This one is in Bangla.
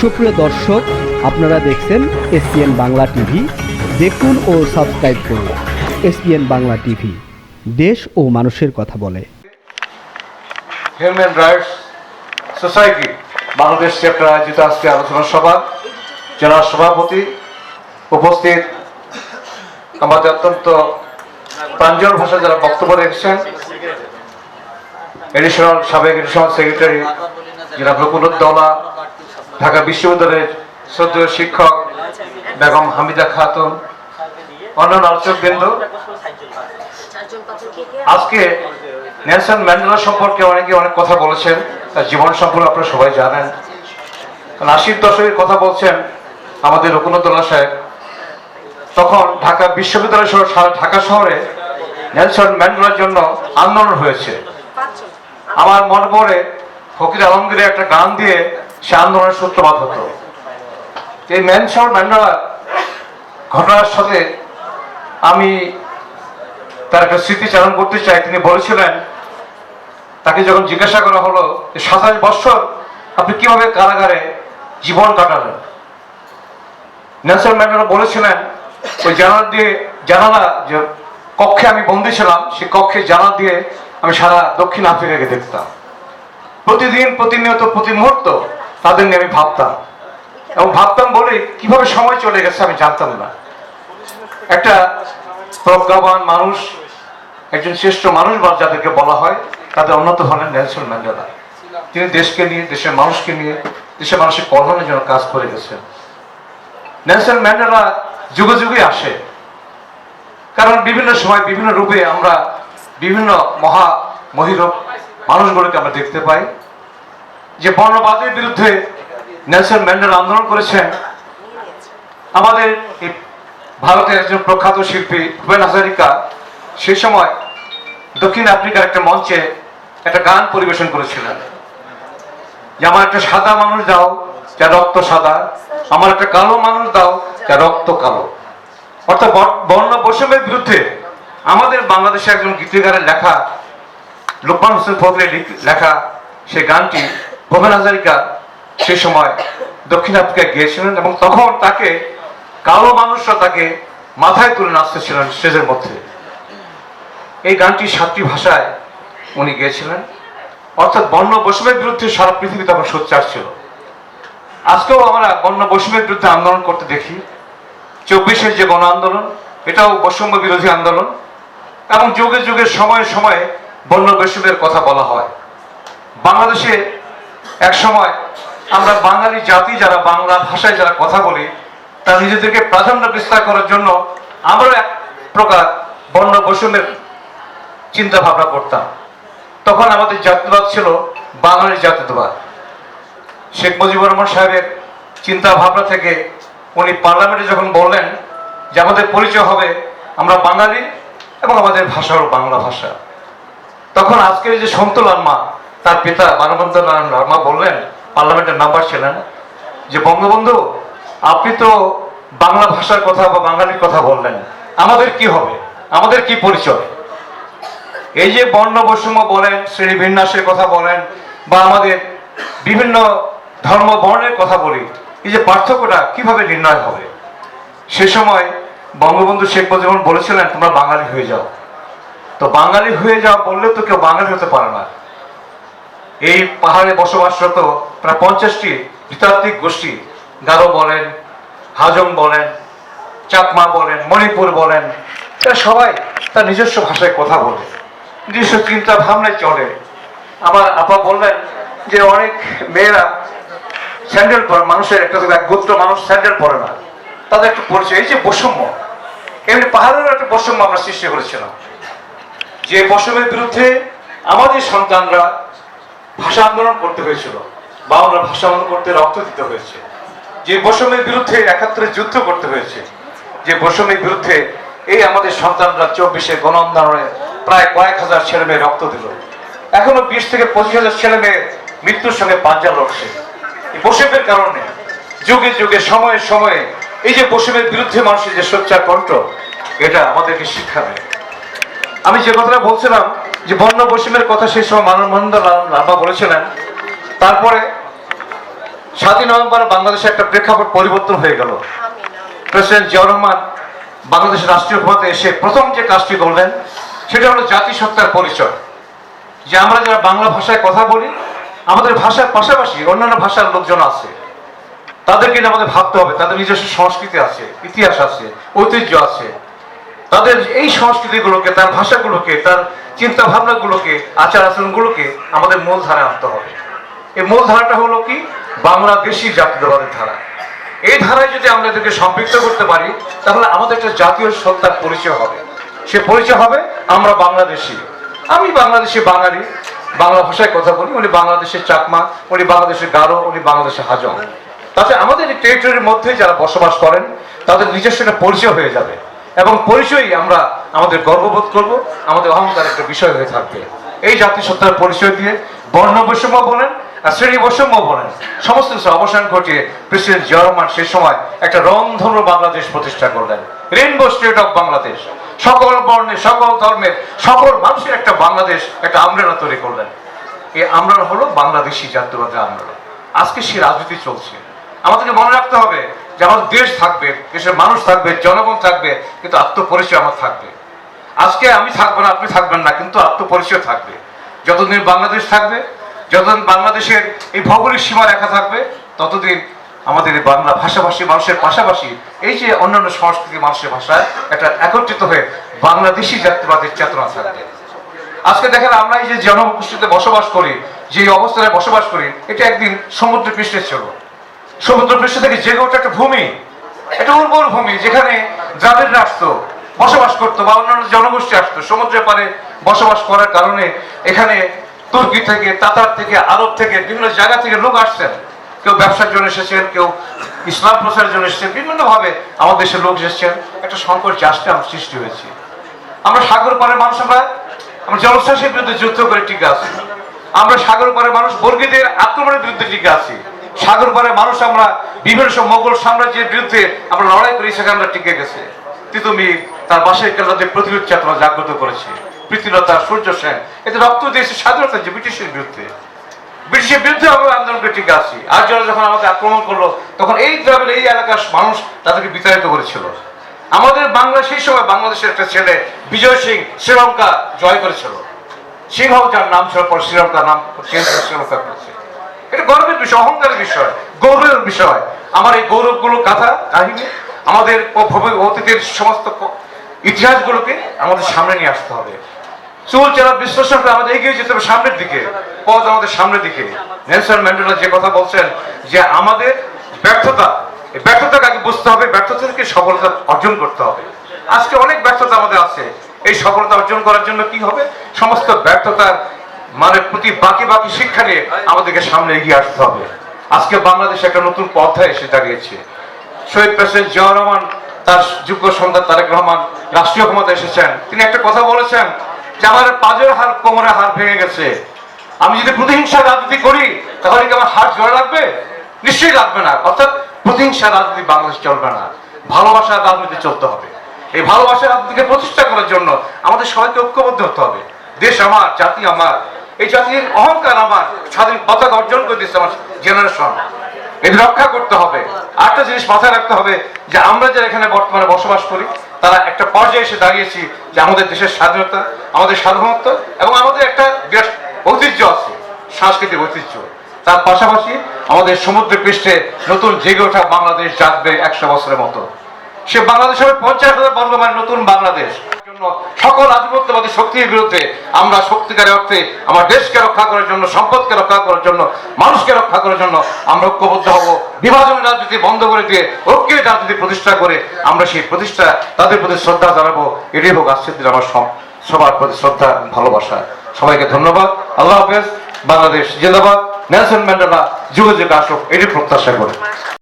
সুপ্রিয় দর্শক, আপনারা দেখছেন এসপিএন বাংলা টিভি। দেখুন ও সাবস্ক্রাইব করুন এসপিএন বাংলা টিভি, দেশ ও মানুষের কথা বলে। Human rights society Bangladesh chapter আয়োজিত আজকে আলোচনা সভা, জেলা সভাপতি উপস্থিত, আমাদের অত্যন্ত প্রাঞ্জল ভাষা যারা বক্তব্য রেখেছেন, সাবেক এডিশনাল সেক্রেটারি জনাব রকুলউদ্দৌলা, ঢাকা বিশ্ববিদ্যালয়ের শ্রদ্ধেয় শিক্ষক বেগম হামিদা খাতুন, অন্যান্য আলোচকবৃন্দ। আজকে নেলসন ম্যান্ডেলা সম্পর্কে অনেকে অনেক কথা বলেছেন, তার জীবন সম্পর্কে আপনারা সবাই জানেন। 80-র দশকের কথা বলছেন আমাদের রকুলউদ্দৌলা সাহেব। তখন ঢাকা বিশ্ববিদ্যালয় সহ সারা ঢাকা শহরে নেলসন ম্যান্ডেলার জন্য আন্দোলন হয়েছে। আমার মনে পড়ে ফকির আলমগীরের একটা গান দিয়ে সে আন্দোলনের সূত্রপাত হতো। এই নেলসন ম্যান্ডেলার ঘটনার সাথে আমি তার একটা স্মৃতিচারণ করতে চাই। তিনি বলেছিলেন, তাকে যখন জিজ্ঞাসা করা হলো 27 বছর আপনি কিভাবে কারাগারে জীবন কাটালেন, নেলসন ম্যান্ডেলা বলেছিলেন, ওই জানালা যে কক্ষে আমি বন্দী ছিলাম, সেই কক্ষে জানালা দিয়ে আমি সারা দক্ষিণ আফ্রিকাকে দেখতাম। প্রতিদিন, প্রতিনিয়ত, প্রতি মুহূর্ত তাদের নিয়ে আমি ভাবতাম, এবং ভাবতাম বলে কিভাবে সময় চলে গেছে আমি জানতাম না। একটা প্রজ্ঞাবান মানুষ, একজন শ্রেষ্ঠ মানুষ বা যাদেরকে বলা হয়, তাদের অন্যতম হলেন নেলসন ম্যান্ডেলা। তিনি দেশকে নিয়ে, দেশের মানুষকে নিয়ে, দেশের মানুষের কল্যাণের জন্য কাজ করে গেছেন। নেলসন ম্যান্ডেলা যুগে যুগে আসে, কারণ বিভিন্ন সময় বিভিন্ন রূপে আমরা বিভিন্ন মহিরূপ মানুষগুলোকে আমরা দেখতে পাই। যে বর্ণবাদের বিরুদ্ধে নেলসন ম্যান্ডেলা আন্দোলন করেছেন, আমাদের এই ভারতের একজন প্রখ্যাত শিল্পী ভূপেন হাজারিকা সেই সময় দক্ষিণ আফ্রিকার একটা মঞ্চে একটা গান পরিবেশন করেছিলেন, যে আমার একটা সাদা মানুষ দাও যার রক্ত সাদা, আমার একটা কালো মানুষ দাও যার রক্ত কালো। অর্থাৎ বর্ণ বৈষম্যের বিরুদ্ধে আমাদের বাংলাদেশে একজন গীতিকারের লেখা, লোকমান হোসেন ফজলের লেখা সেই গানটি ভূপেন হাজারিকা সে সময় দক্ষিণ আফ্রিকায় গিয়েছিলেন, এবং তখন তাকে কালো মানুষরা তাকে মাথায় তুলে নাচতেছিলেন স্টেজের মধ্যে। এই গানটি 7টি ভাষায় উনি গিয়েছিলেন। অর্থাৎ বর্ণ বৈষম্যের বিরুদ্ধে সারা পৃথিবী তখন সোচ্চার ছিল। আজকেও আমরা বর্ণ বৈষম্যের বিরুদ্ধে আন্দোলন করতে দেখি। 24-এর যে গণ আন্দোলন, এটাও বৈষম্য বিরোধী আন্দোলন, এবং যুগে যুগে সময়ে সময়ে বর্ণ বৈষম্যের কথা বলা হয়। বাংলাদেশে এক সময় আমরা বাঙালি জাতি যারা বাংলা ভাষায় যারা কথা বলি, তারা নিজেদেরকে প্রাধান্য বিস্তার করার জন্য আমরাও এক প্রকার বর্ণ বৈষম্যের চিন্তা ভাবনা করতাম। তখন আমাদের জাতীয়বাদ ছিল বাঙালি জাতীয়তাবাদ। শেখ মুজিবুর রহমান সাহেবের চিন্তা ভাবনা থেকে উনি পার্লামেন্টে যখন বললেন যে আমাদের পরিচয় হবে আমরা বাঙালি এবং আমাদের ভাষা হল বাংলা ভাষা, তখন আজকের যে সন্তু লারমা, তার পিতা মানবেন্দ্র নারায়ণ লারমা বললেন, পার্লামেন্টের মেম্বার ছিলেন, যে বঙ্গবন্ধু আপনি তো বাংলা ভাষার কথা বা বাঙালির কথা বললেন, আমাদের কি হবে, আমাদের কি পরিচয়? এই যে বর্ণ বৈষম্য বলেন, শ্রেণী বিন্যাসের কথা বলেন, বা আমাদের বিভিন্ন ধর্ম বর্ণের কথা বলি, এই যে পার্থক্যটা কিভাবে নির্ণয় হবে? সে সময় বঙ্গবন্ধু শেখ মুজিবুর বলেছিলেন, তোমরা বাঙালি হয়ে যাও। তো বাঙালি হয়ে যাও বললে তো কেউ বাঙালি হতে পারে না। এই পাহাড়ে বসবাসরত প্রায় 50টি নৃতাত্ত্বিক গোষ্ঠী, গারো বলেন, হাজং বলেন, চাকমা বলেন, মণিপুর বলেন, এরা সবাই তার নিজস্ব ভাষায় কথা বলে, নিজস্ব চিন্তা ভাবনায় চলে। আমার আপা বললেন যে অনেক মেয়েরা স্যান্ডেল পরে, মানুষের একটা গোত্র মানুষ স্যান্ডেল পরে না, তাদের একটু পরিচয়। এই যে বৈষম্য, এমনি পাহাড়েরও একটা বৈষম্য আমরা সৃষ্টি করেছিলাম, যে বৈষম্যের বিরুদ্ধে আমাদের সন্তানরা ভাষা আন্দোলন করতে হয়েছিল, বাংলা ভাষা আন্দোলন করতে রক্ত দিতে হয়েছে, যে বৈষম্যের বিরুদ্ধে 71-এ যুদ্ধ করতে হয়েছে, যে বৈষম্যের বিরুদ্ধে এই আমাদের সন্তানরা 24-এর গণ আন্দোলনে প্রায় কয়েক হাজার ছেলে মেয়ে রক্ত দিল। এখনো 20 থেকে 25,000 ছেলে মেয়ে মৃত্যুর সঙ্গে পাঞ্জা লড়ছে। এই বৈষম্যের কারণে যুগে যুগে সময়ে সময়ে এই যে বৈষম্যের বিরুদ্ধে মানুষের যে সোচ্চার কণ্ঠ, এটা আমাদেরকে শিক্ষা দেয়। আমি যে কথাটা বলছিলাম যে বর্ণ বৈষম্যের কথা সেই সময় মানবেন্দ্র লারমা বলেছিলেন, তারপরে 7ই নভেম্বর বাংলাদেশে একটা প্রেক্ষাপট পরিবর্তন হয়ে গেল। প্রেসিডেন্ট জিয়াউর রহমান বাংলাদেশের রাষ্ট্রীয় ক্ষমতায় এসে প্রথম যে কাজটি করলেন সেটা হলো জাতিসত্তার পরিচয়। যে আমরা যারা বাংলা ভাষায় কথা বলি, আমাদের ভাষার পাশাপাশি অন্যান্য ভাষার লোকজন আছে, তাদেরকে নিয়ে আমাদের ভাবতে হবে। তাদের নিজস্ব সংস্কৃতি আছে, ইতিহাস আছে, ঐতিহ্য আছে। তাদের এই সংস্কৃতিগুলোকে, তার ভাষাগুলোকে, তার চিন্তা ভাবনাগুলোকে, আচার আচরণগুলোকে আমাদের মূল ধারায় আনতে হবে। এই মূল ধারাটা হলো কি? বাংলাদেশি জাতীয়তাবাদের ধারা। এই ধারায় যদি আমরা এদেরকে সম্পৃক্ত করতে পারি, তাহলে আমাদের একটা জাতীয় সত্তার পরিচয় হবে। সে পরিচয় হবে আমরা বাংলাদেশি। আমি বাংলাদেশি বাঙালি, বাংলা ভাষায় কথা বলি, উনি বাংলাদেশের চাকমা, উনি বাংলাদেশের গারো, উনি বাংলাদেশের হাজং। তাতে আমাদের এই টেরিটরির মধ্যে যারা বসবাস করেন তাদের নিজস্ব একটা পরিচয় হয়ে যাবে, এবং পরিচয়ই আমরা আমাদের গর্ববোধ করব, আমাদের অহংকার একটা বিষয় হয়ে থাকবে। এই জাতিসত্তার পরিচয় দিয়ে বর্ণ বৈষম্য বলেন আর শ্রেণী বৈষম্য বলেন, সমস্ত কিছু অবসান ঘটিয়ে প্রেসিডেন্ট জিয়াউর রহমান সে সময় একটা রংধনু বাংলাদেশ প্রতিষ্ঠা করলেন, রেইনবো স্টেট অফ বাংলাদেশ। সকল বর্ণের, সকল ধর্মের, সকল মানুষের একটা বাংলাদেশ, একটা আমরানা তৈরি করলেন। এই আমরানা হলো বাংলাদেশি জাতীয়তাবাদের আমরানা। আজকে সে রাজনীতি চলছে। আমাদেরকে মনে রাখতে হবে যে আমাদের দেশ থাকবে, দেশের মানুষ থাকবে, জনগণ থাকবে, কিন্তু আত্মপরিচয় আমার থাকবে। আজকে আমি থাকবো না, আপনি থাকবেন না, কিন্তু আত্মপরিচয় থাকবে। যতদিন বাংলাদেশ থাকবে, যতদিন বাংলাদেশের এই ভৌগোলিক সীমা রেখা থাকবে, ততদিন আমাদের এই বাংলা ভাষাভাষী মানুষের পাশাপাশি এই যে অন্যান্য সংস্কৃতি মানুষের ভাষায় একটা একত্রিত হয়ে বাংলাদেশি জাতীয়বাদের চেতনা থাকবে। আজকে দেখেন, আমরা এই যে জনগোষ্ঠীতে বসবাস করি, যে অবস্থায় বসবাস করি, এটা একদিন সমুদ্র পৃষ্ঠে ছিল। সমুদ্র পৃষ্ঠ থেকে জেগে ওঠা একটা ভূমি, একটা উর্বর ভূমি, যেখানে দ্রাবিড়রা আসতো, বসবাস করতো, বা অন্যান্য জনগোষ্ঠী আসতো। সমুদ্রের পারে বসবাস করার কারণে এখানে তুর্কি থেকে, তাতার থেকে, আরব থেকে, বিভিন্ন জায়গা থেকে লোক আসছেন। কেউ ব্যবসার জন্য এসেছেন, কেউ ইসলাম প্রচারের জন্য এসেছেন, বিভিন্নভাবে আমাদের দেশের লোক এসেছেন। একটা সংকট জাস্টে আমার সৃষ্টি হয়েছে। আমরা সাগর পারে মানুষ, আমরা জলশ্বাসের বিরুদ্ধে যুদ্ধ করে টিকে আছি। আমরা সাগর পারে মানুষ বর্গীদের আক্রমণের বিরুদ্ধে টিকে আছি। সাগর পারে মানুষ আমরা বিভিন্ন সব মোগল সাম্রাজ্যের বিরুদ্ধে আমরা লড়াই করি, সেখানে আমরা টিকে গেছে। তিতুমির তার বাসের কেল্লাতে প্রতিরোধ চেতনা জাগ্রত করেছে। প্রীতিলতা, সূর্য সেন এদের রক্ত দিয়েছে স্বাধীনতা, যে ব্রিটিশের বিরুদ্ধে। ব্রিটিশের বিরুদ্ধে আমরা আন্দোলনকে টিকে আছি। আর যারা যখন আমাদের আক্রমণ করলো, তখন এই দ্রাবিড়, এই এলাকার মানুষ তাদেরকে বিতাড়িত করেছিল। আমাদের বাংলা সেই সময় বাংলাদেশের একটা ছেলে বিজয় সিং শ্রীলঙ্কা জয় করেছিল। সিংহ যার নাম ছিল, পর শ্রীলঙ্কার নাম চেঞ্জ করে শ্রীলঙ্কা করেছে। এটা গর্বের বিষয়, অহংকারের বিষয়, গৌরবের বিষয়। আমার এই গৌরবগুলো কথা, কাহিনী, আমাদের অতীতের সমস্ত ইতিহাসগুলোকে আমাদের সামনে নিয়ে আসতে হবে। চুল চেরা বিশ্লেষণ করে আমাদের এগিয়ে যেতে হবে সামনের দিকে, পথ আমাদের সামনের দিকে। নেলসন ম্যান্ডেলা যে কথা বলছেন যে আমাদের ব্যর্থতা, এই ব্যর্থতাকে আগে বুঝতে হবে, ব্যর্থতা থেকে সফলতা অর্জন করতে হবে। আজকে অনেক ব্যর্থতা আমাদের আছে। এই সফলতা অর্জন করার জন্য কি হবে? সমস্ত ব্যর্থতার প্রতি বাকি বাকি শিক্ষা নিয়ে আমাদেরকে সামনে এগিয়ে আসতে হবে। আজকে বাংলাদেশ একটা নতুন পথে এসে দাঁড়িয়েছে। শহীদ প্রেসিডেন্ট জিয়াউর রহমান, তার যোগ্য সন্তান তারেক রহমান রাষ্ট্রীয় ক্ষমতা এসেছেন। তিনি একটা কথা বলেছেন যে আমার পাজের হাড়, কোমরের হাড় ভেঙে গেছে। আমি যদি প্রতিহিংসা রাজনীতি করি, তাহলে কি আমার হাড় জোড়া লাগবে? নিশ্চয়ই লাগবে না। অর্থাৎ প্রতিহিংসা রাজনীতি বাংলাদেশ চলবে না, ভালোবাসার রাজনীতি চলতে হবে। এই ভালোবাসার রাজনীতিকে প্রতিষ্ঠা করার জন্য আমাদের সবাইকে ঐক্যবদ্ধ হতে হবে। দেশ আমার, জাতি আমার, এই জাতির অহংকার আমার, স্বাধীন পতাকা অর্জন করে দিচ্ছে আমার জেনারেশন, এদের রক্ষা করতে হবে। আরেকটা জিনিস মাথায় রাখতে হবে যে আমরা যারা এখানে বর্তমানে বসবাস করি, তারা একটা পর্যায়ে এসে দাঁড়িয়েছি যে আমাদের দেশের স্বাধীনতা, আমাদের সার্বভৌমত্ব এবং আমাদের একটা বিরাট ঐতিহ্য আছে, সাংস্কৃতিক ঐতিহ্য। তার পাশাপাশি আমাদের সমুদ্র পৃষ্ঠে নতুন জেগে ওঠা বাংলাদেশ জাগবে 100 বছরের মতো। সে বাংলাদেশ হবে 50,000 বর্গ মাইল নতুন বাংলাদেশ। সকল আধিপত্যবাদী শক্তির বিরুদ্ধে আমরা সত্যিকারের অর্থে আমার দেশকে রক্ষা করার জন্য, সম্পদকে রক্ষা করার জন্য, মানুষকে রক্ষা করার জন্য আমরা ঐক্যবদ্ধ হব। বিভাজনের রাজনীতি বন্ধ করে দিয়ে ঐক্যের রাজনীতি প্রতিষ্ঠা করে আমরা সেই প্রতিষ্ঠা, তাদের প্রতি শ্রদ্ধা জানাবো। এটাই হোক আজকের দিন আমার সবার প্রতি শ্রদ্ধা, ভালোবাসা। সবাইকে ধন্যবাদ। আল্লাহ হাফেজ। বাংলাদেশ জিন্দাবাদ। নেলসন ম্যান্ডেলা যুগে যুগে আসুক, এটি প্রত্যাশা করে।